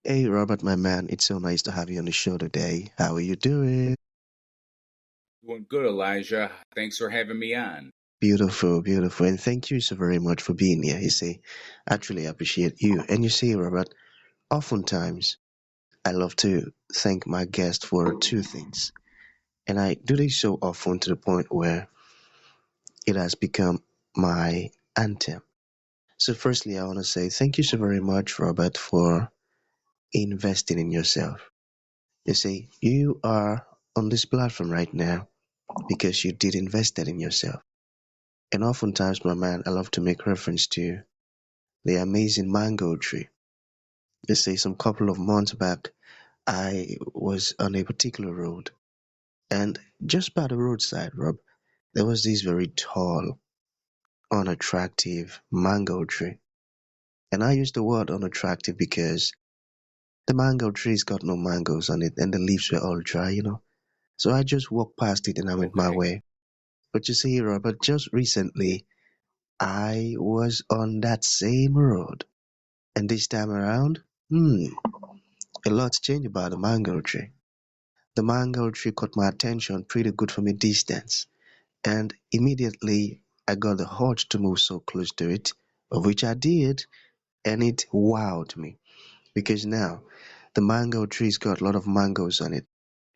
Hey, Robert, my man, it's so nice to have you on the show today. How are you doing? Doing good, Elijah. Thanks for having me on. Beautiful, beautiful. And thank you so very much for being here. You see, I truly appreciate you. And you see, Robert, oftentimes I love to thank my guest for two things. And I do this so often to the point where it has become my anthem. So, firstly, I want to say thank you so very much, Robert, for investing in yourself. You see, you are on this platform right now because you did invest that in yourself. And oftentimes, my man, I love to make reference to the amazing mango tree. Let's say some couple of months back, I was on a particular road, and just by the roadside, Rob, there was this very tall, unattractive mango tree. And I use the word unattractive because the mango tree's got no mangoes on it, and the leaves were all dry. So I just walked past it and I went my Okay. way. But you see, Robert, just recently, I was on that same road. And this time around, a lot's changed about the mango tree. The mango tree caught my attention pretty good from a distance, and immediately I got the urge to move so close to it, of which I did, and it wowed me. Because now, the mango tree's got a lot of mangoes on it,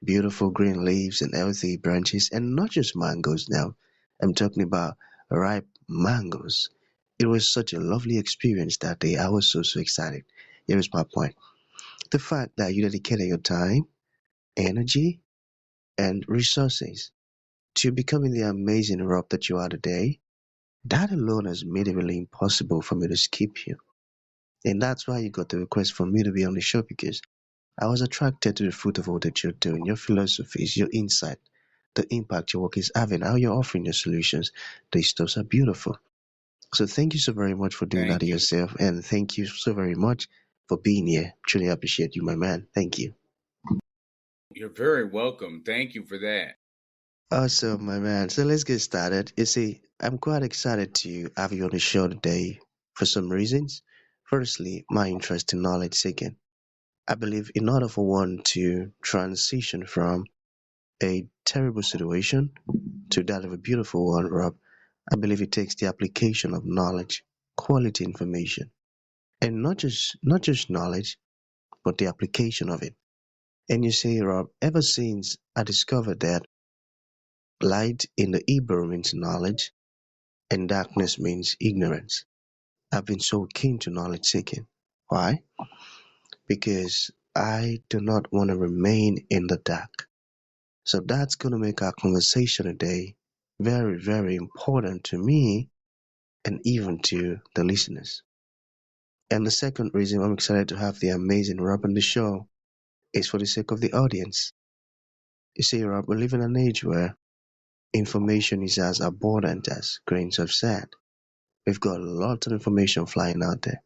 beautiful green leaves and healthy branches, and not just mangoes now. I'm talking about ripe mangoes. It was such a lovely experience that day. I was so excited. Here is my point. The fact that you dedicated your time, energy, and resources to becoming the amazing Rob that you are today, that alone has made it really impossible for me to skip you. And that's why you got the request for me to be on the show because I was attracted to the fruit of all that you're doing, your philosophies, your insight, the impact your work is having, how you're offering your solutions. These stuffs are beautiful. So thank you so very much for doing that to Thank you. yourself, and thank you so very much for being here. Truly appreciate you, my man. Thank you. You're very welcome. Thank you for that. Awesome, my man. So let's get started. You see, I'm quite excited to have you on the show today for some reasons. Firstly, my interest in knowledge seeking. I believe in order for one to transition from a terrible situation to that of a beautiful one, Rob, I believe it takes the application of knowledge, quality information, and not just knowledge, but the application of it. And you see, Rob, ever since I discovered that light in the Hebrew means knowledge and darkness means ignorance, I've been so keen to knowledge seeking. Why? Because I do not want to remain in the dark. So that's going to make our conversation today very, very important to me and even to the listeners. And the second reason I'm excited to have the amazing Rob on the show is for the sake of the audience. You see, Rob, we live in an age where information is as abundant as grains of sand. We've got lots of information flying out there.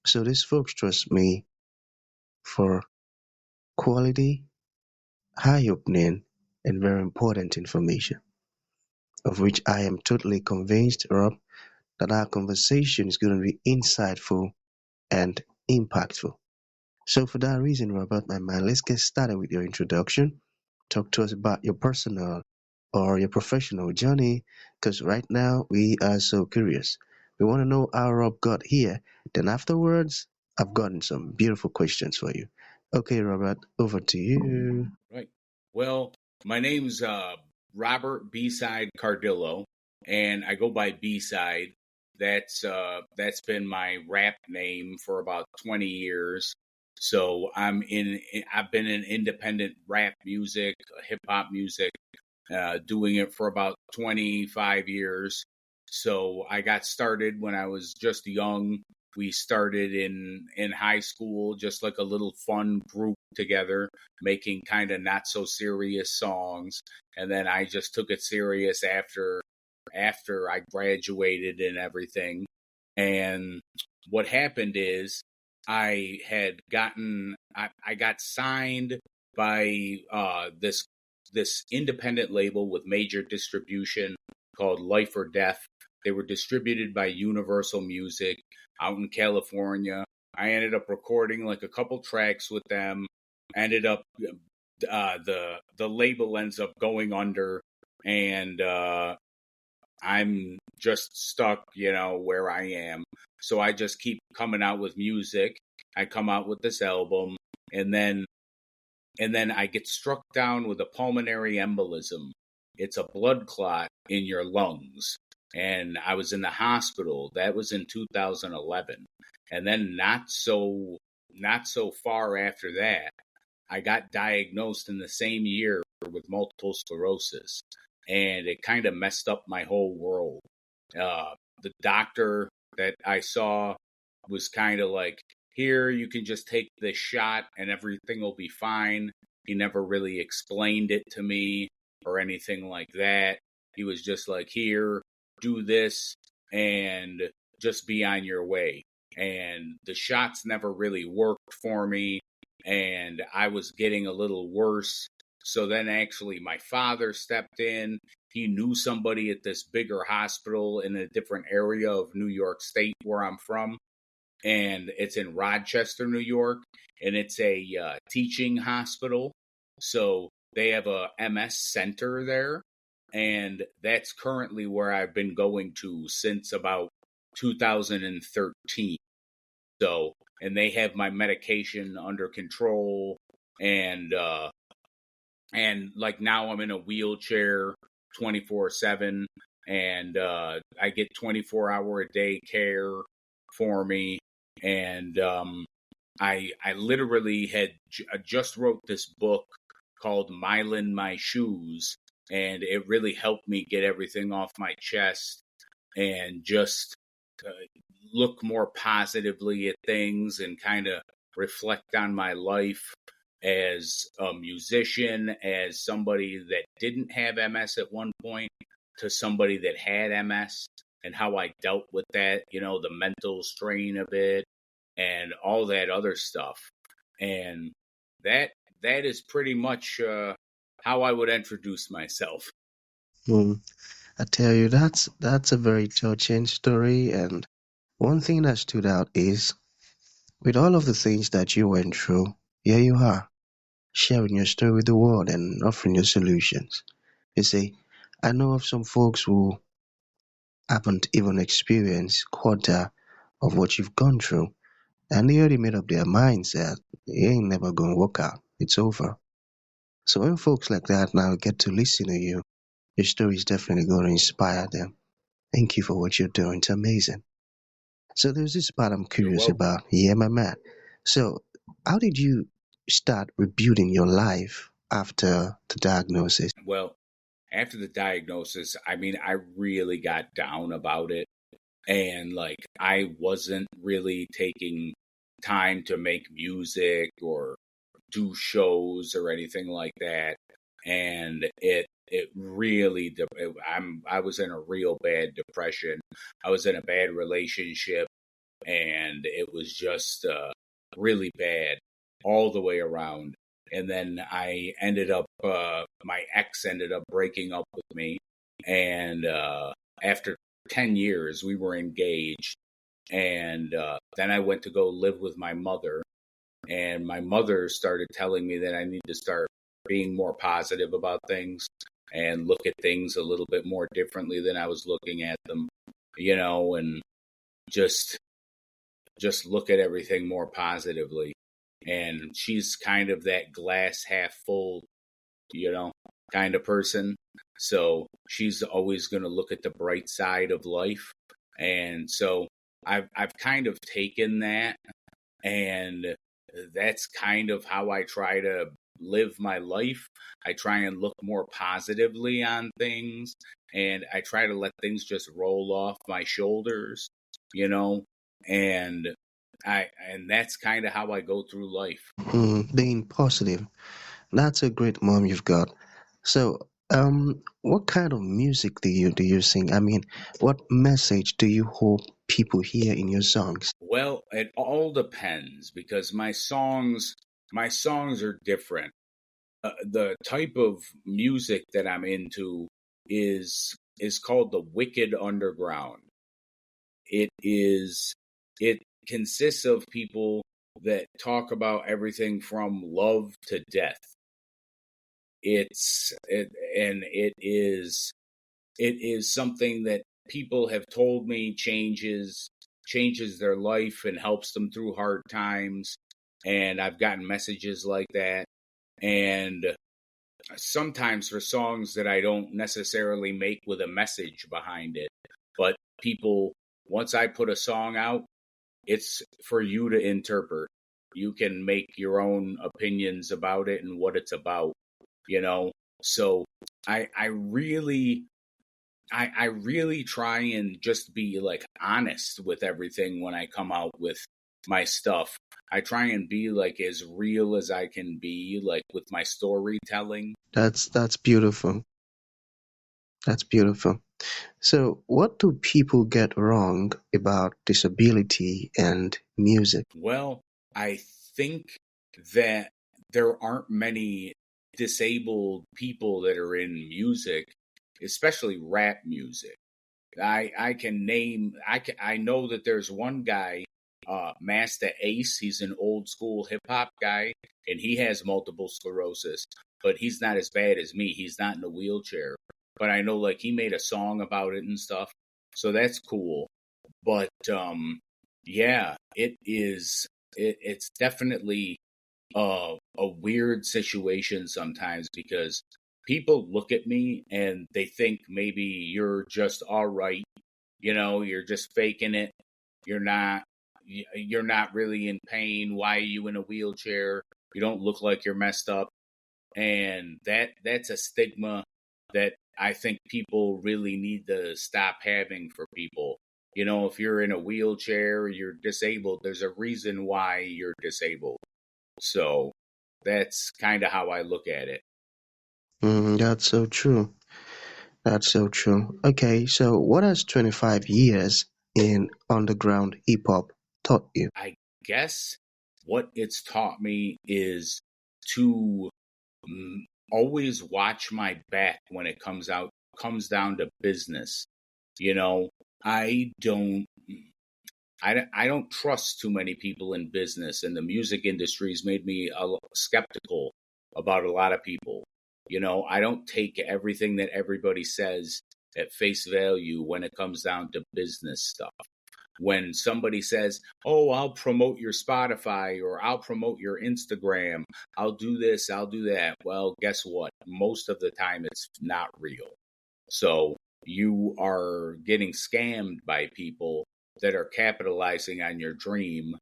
So these folks trust me for quality, eye-opening, and very important information, of which I am totally convinced, Rob, that our conversation is going to be insightful and impactful. So for that reason, Robert, my man, let's get started with your introduction. Talk to us about your personal or your professional journey, because right now we are so curious. We want to know how Rob got here. Then afterwards, I've gotten some beautiful questions for you. Okay, Robert, over to you. Right. Well, my name's Robert B-Cide Cardillo, and I go by B-Side. That's been my rap name for about 20 years. So I've been in independent rap music, hip hop music, doing it for about 25 years. So I got started when I was just young. We started in high school, just like a little fun group together, making kind of not so serious songs. And then I just took it serious after I graduated and everything. And what happened is I got signed by this independent label with major distribution called Life or Death. They were distributed by Universal Music out in California. I ended up recording like a couple tracks with them. Ended up the label ends up going under, and I'm just stuck, where I am. So I just keep coming out with music. I come out with this album, and then I get struck down with a pulmonary embolism. It's a blood clot in your lungs. And I was in the hospital. That was in 2011. And then not so far after that, I got diagnosed in the same year with multiple sclerosis. And it kind of messed up my whole world. The doctor that I saw was kind of like, here, you can just take this shot and everything will be fine. He never really explained it to me or anything like that. He was just like, here, do this and just be on your way. And the shots never really worked for me, and I was getting a little worse. So then actually my father stepped in. He knew somebody at this bigger hospital in a different area of New York State where I'm from, and it's in Rochester, New York, and it's a teaching hospital. So they have a MS center there, and that's currently where I've been going to since about 2013. So, and they have my medication under control, and like now I'm in a wheelchair 24/7, and I get 24-hour a day care for me. And I literally had just wrote this book called Myelin My Shoes, and it really helped me get everything off my chest and just uh, look more positively at things and kind of reflect on my life as a musician, as somebody that didn't have MS at one point to somebody that had MS, and how I dealt with that, the mental strain of it and all that other stuff. And that is pretty much how I would introduce myself. Mm, I tell you, that's a very touching story. And one thing that stood out is, with all of the things that you went through, here you are, sharing your story with the world and offering your solutions. You see, I know of some folks who haven't even experienced quarter of what you've gone through, and they already made up their minds that it ain't never gonna work out. It's over. So when folks like that now get to listen to you, your story is definitely going to inspire them. Thank you for what you're doing. It's amazing. So there's this part I'm You're curious welcome. about. Yeah, my man. So how did you start rebuilding your life after the diagnosis? Well, after the diagnosis, I mean, I really got down about it. And like, I wasn't really taking time to make music or do shows or anything like that. And it really, I was in a real bad depression. I was in a bad relationship, and it was just really bad all the way around. And then my ex ended up breaking up with me. And after 10 years, we were engaged. And then I went to go live with my mother. And my mother started telling me that I need to start being more positive about things and look at things a little bit more differently than I was looking at them, and just look at everything more positively. And she's kind of that glass half full, you know, kind of person. So she's always going to look at the bright side of life. And so I've kind of taken that, and that's kind of how I try to live my life. I try and look more positively on things, and I try to let things just roll off my shoulders, you know, and and that's kind of how I go through life. Being positive. That's a great mom you've got. So, what kind of music do you sing? I mean, what message do you hope people hear in your songs? Well, it all depends because my songs are different. The type of music that I'm into is called the wicked underground. It is it consists of people that talk about everything from love to death. It is something that people have told me changes their life and helps them through hard times. And I've gotten messages like that. And sometimes for songs that I don't necessarily make with a message behind it, but people, once I put a song out, it's for you to interpret. You can make your own opinions about it and what it's about, you know. So I really I really try and just be like honest with everything when I come out with my stuff. I try and be like as real as I can be, like with my storytelling. That's beautiful. That's beautiful. So, what do people get wrong about disability and music? Well, I think that there aren't many disabled people that are in music, especially rap music. I know that there's one guy, Master Ace. He's an old school hip hop guy, and he has multiple sclerosis, but he's not as bad as me. He's not in a wheelchair, but I know like he made a song about it and stuff, so that's cool. But yeah, it's definitely a weird situation sometimes because people look at me and they think maybe you're just all right, you're just faking it. You're not you're not really in pain. Why are you in a wheelchair? You don't look like you're messed up. And that's a stigma that I think people really need to stop having for people. If you're in a wheelchair, you're disabled, there's a reason why you're disabled. So that's kind of how I look at it. That's so true. That's so true. Okay, so what has 25 years in underground hip hop taught you? I guess what it's taught me is to always watch my back when it comes down to business. You know, I don't I don't trust too many people in business, and the music industry has made me skeptical about a lot of people. I don't take everything that everybody says at face value when it comes down to business stuff. When somebody says, "Oh, I'll promote your Spotify or I'll promote your Instagram, I'll do this, I'll do that." Well, guess what? Most of the time it's not real. So you are getting scammed by people that are capitalizing on your dream.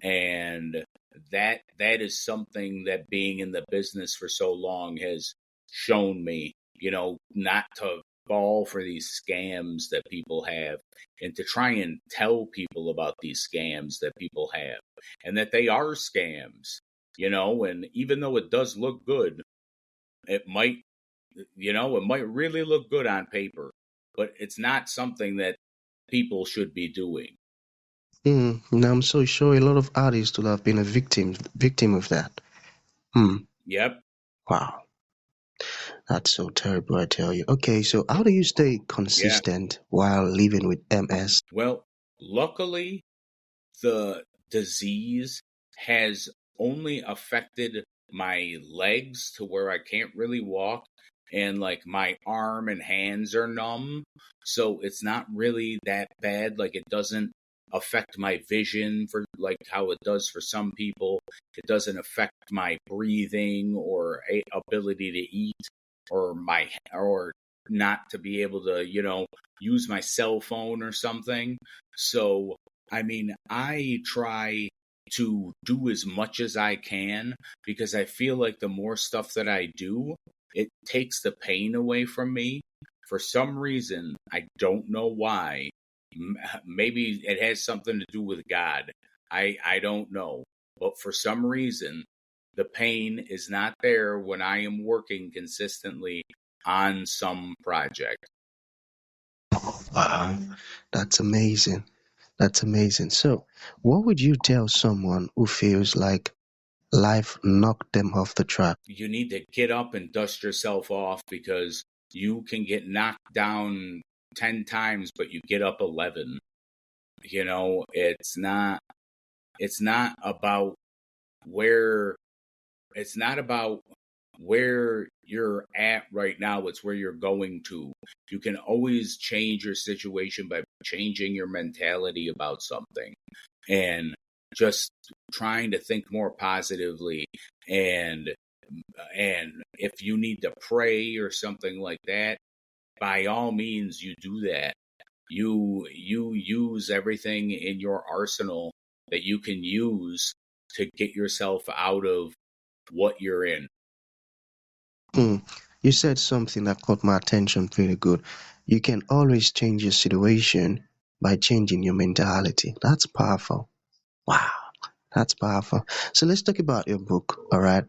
And that is something that being in the business for so long has shown me, not to fall for these scams that people have, and to try and tell people about these scams that people have and that they are scams, and even though it does look good, it might it might really look good on paper, but it's not something that people should be doing. Now I'm so sure a lot of artists will have been a victim of that. Yep. Wow, that's so terrible, I tell you. Okay, so how do you stay Yeah. consistent while living with MS? Well, luckily, the disease has only affected my legs to where I can't really walk, and like my arm and hands are numb. So it's not really that bad. Like it doesn't affect my vision for like how it does for some people. It doesn't affect my breathing or ability to eat or not to be able to, use my cell phone or something. So I mean, I try to do as much as I can because I feel like the more stuff that I do, it takes the pain away from me. For some reason, I don't know why. Maybe it has something to do with God. I don't know. But for some reason, the pain is not there when I am working consistently on some project. Wow, that's amazing. That's amazing. So, what would you tell someone who feels like life knocked them off the track? You need to get up and dust yourself off because you can get knocked down 10 times, but you get up 11. It's not. it's not about where it's not about where you're at right now, it's where you're going to. You can always change your situation by changing your mentality about something, and just trying to think more positively. And and if you need to pray or something like that, by all means you do that. You use everything in your arsenal that you can use to get yourself out of what you're in. Mm. You said something that caught my attention pretty good. You can always change your situation by changing your mentality. That's powerful. Wow, that's powerful. So let's talk about your book. All right.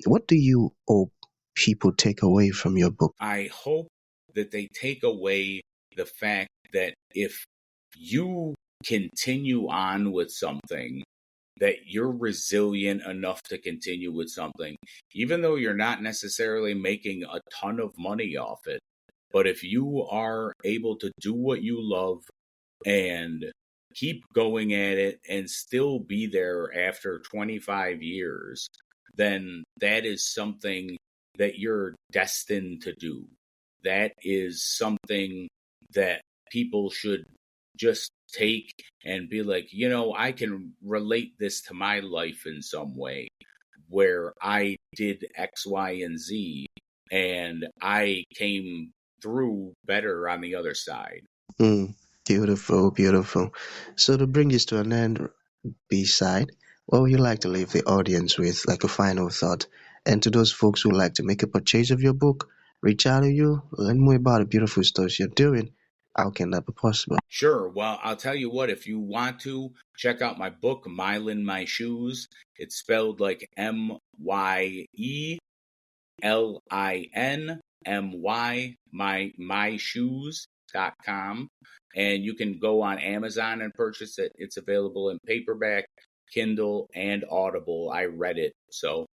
What do you hope people take away from your book? I hope that they take away the fact that if you continue on with something, that you're resilient enough to continue with something, even though you're not necessarily making a ton of money off it. But if you are able to do what you love and keep going at it and still be there after 25 years, then that is something that you're destined to do. That is something that people should just take and be like, I can relate this to my life in some way, where I did X, Y, and Z, and I came through better on the other side. Mm, beautiful, beautiful. So to bring this to an end, B-Side, what would you like to leave the audience with, like a final thought? And to those folks who like to make a purchase of your book, reach out to you, learn more about the beautiful stuff you're doing. How can that be possible? Sure. Well, I'll tell you what, if you want to check out my book, Myelin My Shoes, it's spelled like MYELIN MyShoes.com. And you can go on Amazon and purchase it. It's available in paperback, Kindle, and Audible. I read it. So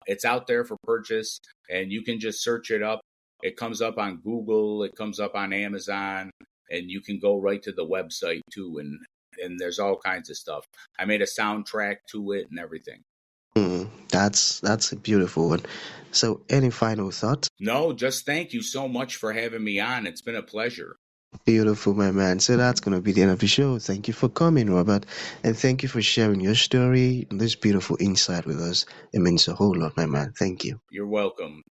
it's out there for purchase, and you can just search it up. It comes up on Google, it comes up on Amazon, and you can go right to the website too. And there's all kinds of stuff. I made a soundtrack to it and everything. That's a beautiful one. So any final thoughts? No, just thank you so much for having me on. It's been a pleasure. Beautiful, my man. So that's going to be the end of the show. Thank you for coming, Robert. And thank you for sharing your story and this beautiful insight with us. It means a whole lot, my man. Thank you. You're welcome.